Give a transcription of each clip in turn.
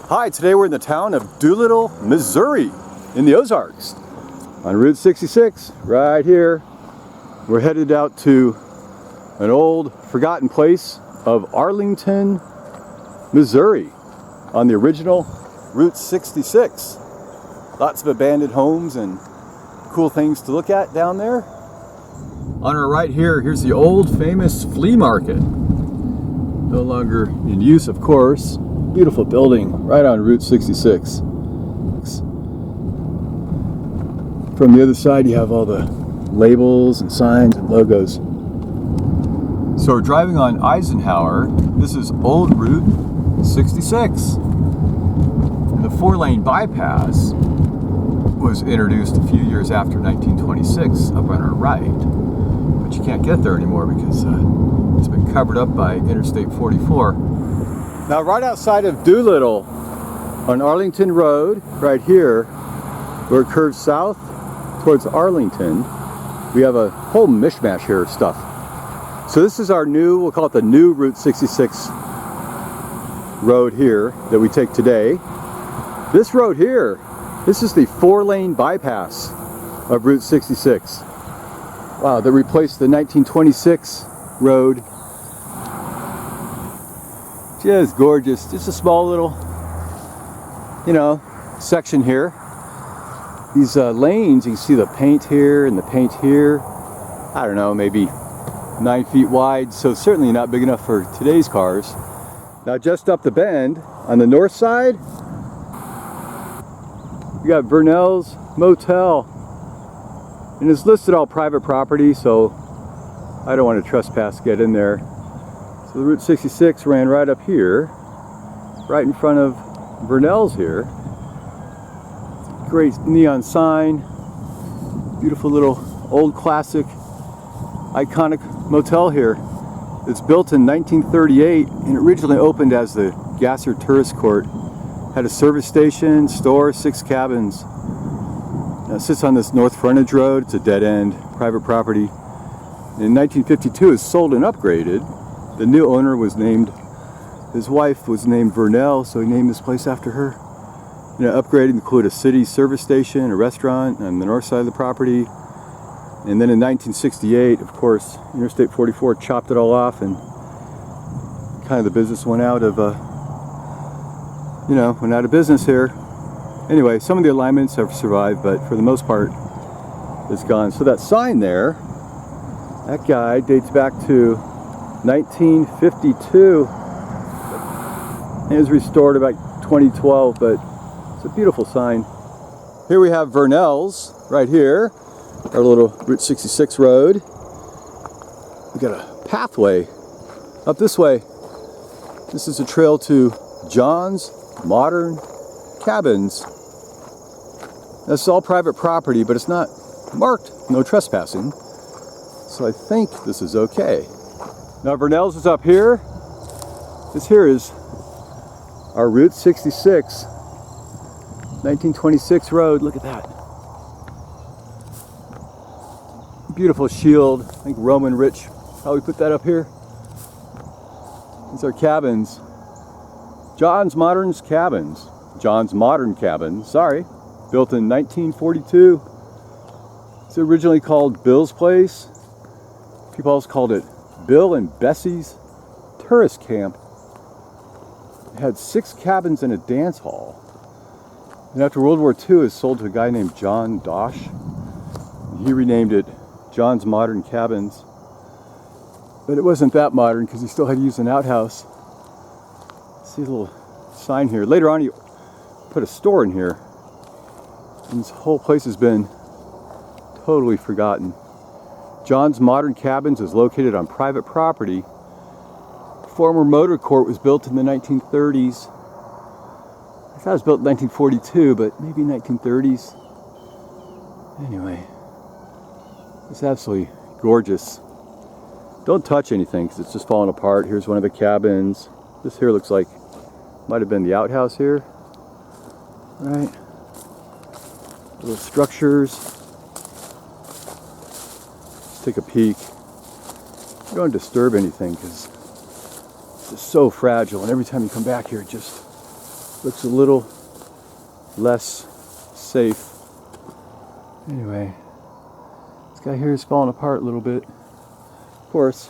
Hi, today we're in the town of Doolittle, Missouri, in the Ozarks, on Route 66, right here. We're headed out to an old, forgotten place of Arlington, Missouri, on the original Route 66. Lots of abandoned homes and cool things to look at down there. On our right here, here's the old famous flea market. No longer in use, of course. Beautiful building right on Route 66. From the other side, you have all the labels and signs and logos. So we're driving on Eisenhower. This is old Route 66. And the 4-lane bypass was introduced a few years after 1926 up on our right. But you can't get there anymore because it's been covered up by Interstate 44. Now right outside of Doolittle, on Arlington Road, right here, where it curves south towards Arlington, we have a whole mishmash here of stuff. So this is our new, we'll call it the new Route 66 road here that we take today. This road here, this is the 4-lane bypass of Route 66. Wow, that replaced the 1926 road. Just gorgeous. Just a small little, section here. These lanes, you can see the paint here and the paint here. I don't know, maybe 9 feet wide, so certainly not big enough for today's cars. Now just up the bend, on the north side, you got Vernelle's Motel. And it's listed all private property, so I don't want to trespass, get in there. So the Route 66 ran right up here, right in front of Vernelle's here. Great neon sign, beautiful little old classic, iconic motel here. It's built in 1938 and originally opened as the Gasser Tourist Court. Had a service station, store, 6 cabins. Now it sits on this north frontage road. It's a dead end, private property. In 1952 it was sold and upgraded. The new owner was named, his wife was named Vernelle, so he named this place after her. Upgraded included a city service station, a restaurant on the north side of the property. And then in 1968, of course, Interstate 44 chopped it all off and kind of the business went out of, went out of business here. Anyway, some of the alignments have survived, but for the most part, it's gone. So that sign there, that guy dates back to 1952. It was restored about 2012, but it's a beautiful sign. Here we have Vernelle's right here, our little Route 66 road. We got a pathway up this way. This is a trail to John's Modern Cabins. This is all private property, but it's not marked no trespassing, so I think this is okay. Now Vernelle's is up here. This here is our Route 66, 1926 road. Look at that. Beautiful shield. I think Roman Rich probably put that up here. These are cabins. John's Modern Cabins. John's Modern Cabins, sorry. Built in 1942. It's originally called Bill's Place. People also called it Bill and Bessie's Tourist Camp. It had 6 cabins and a dance hall. And after World War II, it was sold to a guy named John Dosh. He renamed it John's Modern Cabins. But it wasn't that modern because he still had to use an outhouse. See a little sign here. Later on, he put a store in here. And this whole place has been totally forgotten. John's Modern Cabins is located on private property. Former motor court was built in the 1930s. I thought it was built in 1942, but maybe 1930s. Anyway, it's absolutely gorgeous. Don't touch anything because it's just falling apart. Here's one of the cabins. This here looks like might have been the outhouse here. Right. Little structures. Take a peek. Don't disturb anything because it's just so fragile, and every time you come back here it just looks a little less safe. Anyway, this guy here is falling apart a little bit. Of course,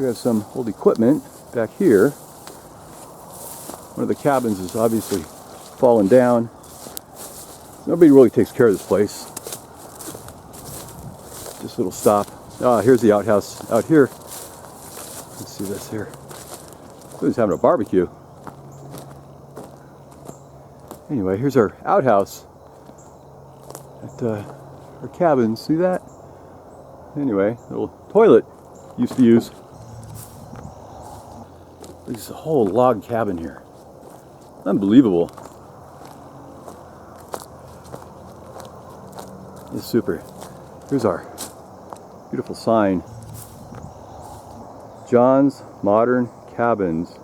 we have some old equipment back here. One of the cabins is obviously fallen down. Nobody really takes care of this place. Just a little stop. Ah, here's the outhouse out here. Let's see this here. Who's having a barbecue? Anyway, here's our outhouse at our cabin. See that? Anyway, little toilet used to use. There's a whole log cabin here. Unbelievable. It's super. Here's our beautiful sign. John's Modern Cabins.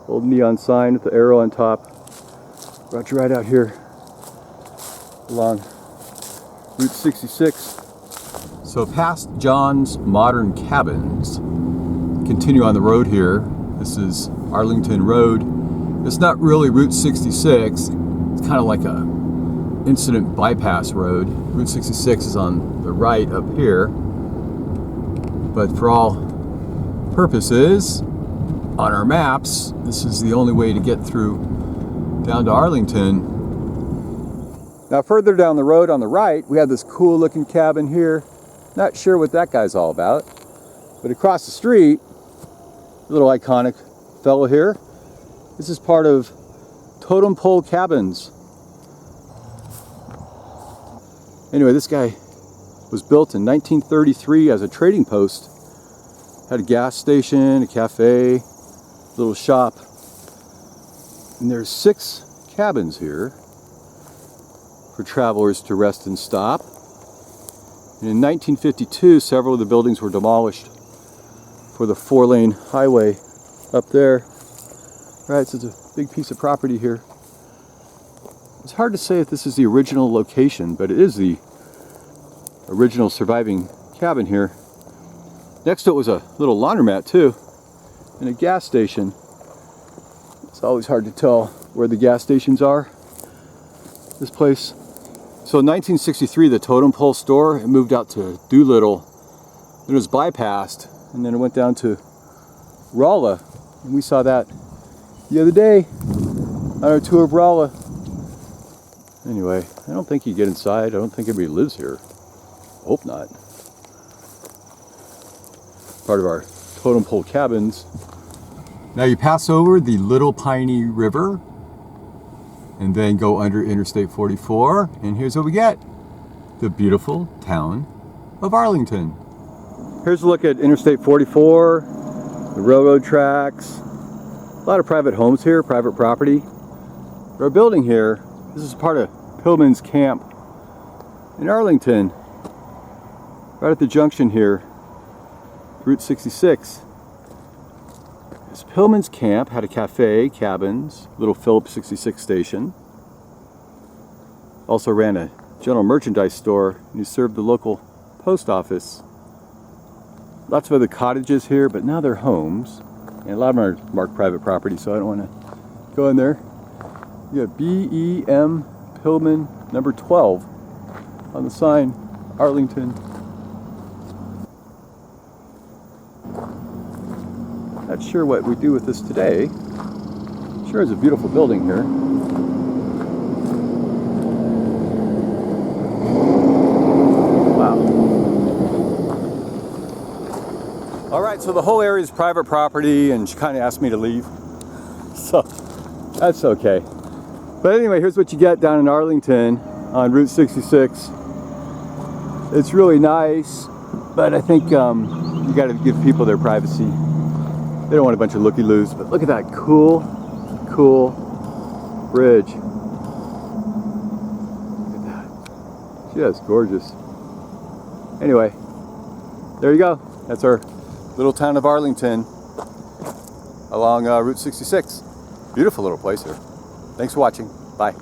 Old neon sign with the arrow on top. Brought you right out here along Route 66. So past John's Modern Cabins, continue on the road here. This is Arlington Road. It's not really Route 66. It's kind of like a incident bypass road. Route 66 is on the right up here. But for all purposes, on our maps, this is the only way to get through down to Arlington. Now further down the road on the right, we have this cool looking cabin here. Not sure what that guy's all about. But across the street, a little iconic fellow here. This is part of Totem Pole Cabins. Anyway, this guy was built in 1933 as a trading post. Had a gas station, a cafe, little shop. And there's 6 cabins here for travelers to rest and stop. And in 1952, several of the buildings were demolished for the 4-lane highway up there. Right, so it's a big piece of property here. It's hard to say if this is the original location, but it is the original surviving cabin here. Next to it was a little laundromat too, and a gas station. It's always hard to tell where the gas stations are. This place. So in 1963, the Totem Pole store, it moved out to Doolittle. Then it was bypassed, and then it went down to Rolla, and we saw that the other day on our tour of Rolla. Anyway, I don't think you get inside. I don't think anybody lives here. Hope not. Part of our Totem Pole Cabins. Now you pass over the Little Piney River and then go under Interstate 44, and here's what we get. The beautiful town of Arlington. Here's a look at Interstate 44, the railroad tracks. A lot of private homes here, private property. Our building here, this is part of Pillman's Camp in Arlington. Right at the junction here, Route 66. This Pillman's Camp had a cafe, cabins, little Phillips 66 station. Also ran a general merchandise store, and he served the local post office. Lots of other cottages here, but now they're homes. And a lot of them are marked private property, so I don't want to go in there. You have B.E.M. Pillman number 12 on the sign, Arlington. Not sure what we do with this today. Sure is a beautiful building here. Wow. All right, so the whole area is private property, and she kind of asked me to leave. So that's okay. But anyway, here's what you get down in Arlington on Route 66. It's really nice, but I think you got to give people their privacy. They don't want a bunch of looky-loos, but look at that cool bridge. Look at that. Just gorgeous. Anyway, there you go. That's our little town of Arlington along Route 66. Beautiful little place here. Thanks for watching. Bye.